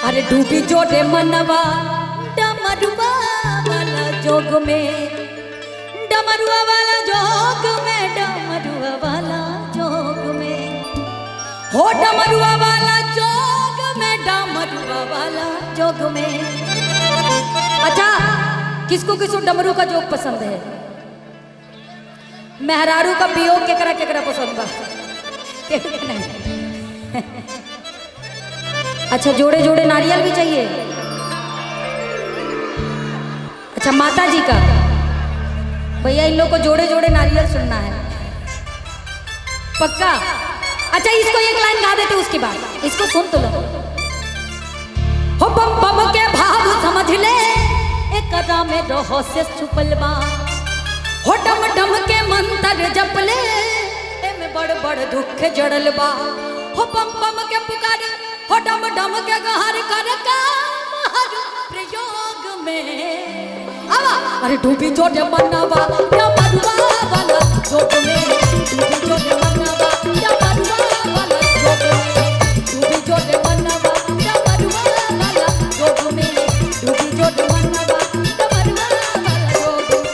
अरे डूबी जो रे मनवा डमरुआ वाला जोग में, डमरुआ वाला जोग में, डमरुआ वाला जोग में, हो डमरुआ वाला जोग में, डमरुआ वाला जोग में। अच्छा, किसको किसको डमरू का जोग पसंद है? मेहरारू का वियोग केकरा केकरा पसंद बा? अच्छा, जोड़े जोड़े नारियल भी चाहिए। अच्छा, माता जी का भैया, इन लोग को जोड़े जोड़े नारियल सुनना है पक्का। अच्छा, इसको एक लाइन गा देते, उसके बाद इसको सुन तो लो। हो बम बम के भाव समझ ले, एक कदा में रहस्य छुपल बा, हो डम डम के मंत्र जप ले, में बड़ बड़ दुख जड़ल बा, हो बम बम के पुकार, हो डम डम के गहर कर प्रयोग में। अरे डूबी जो मनवा डमरुआ वाला जोग में, डूबी जो मनवा डमरुआ वाला जोग में, डूबी जो मनवा डमरुआ वाला जोग में, डूबी जो मनवा डमरुआ वाला जोग में,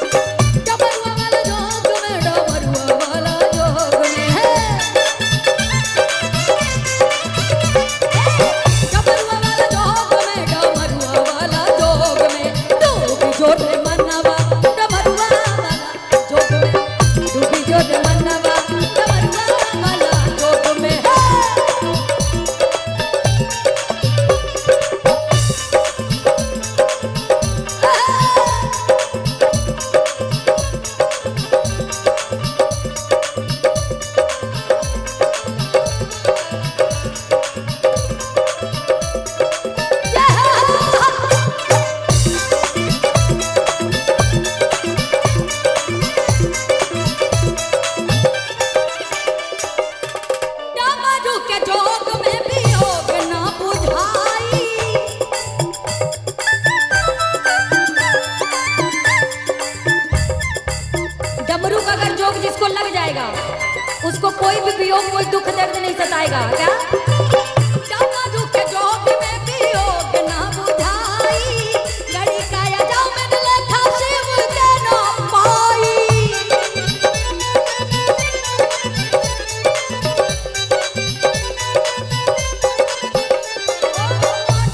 डमरुआ वाला जोग में, डमरुआ वाला जोग में है। डमरू का अगर जोग जिसको लग जाएगा, उसको कोई भी वियोग, कोई दुख दर्द नहीं सताएगा। क्या? डमरू के जोग में वियोग ना बुझाई, गड़ी काया जाओ मैंने लेखा शिव के नाम पाई।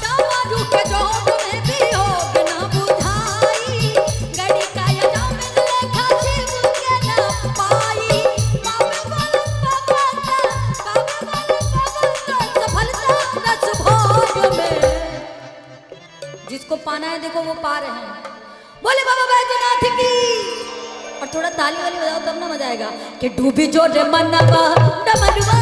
डमरू के जोग में वियोग ना बुझाई, गड़ी काया जाओ मैंने लेखा शिव के नाम पाई। जिसको पाना है देखो वो पा रहे हैं। बोले बाबा बैजनाथ की। और थोड़ा ताली वाली बजाओ तब ना मजा आएगा कि डूबी जो रे मनवा डमरुआ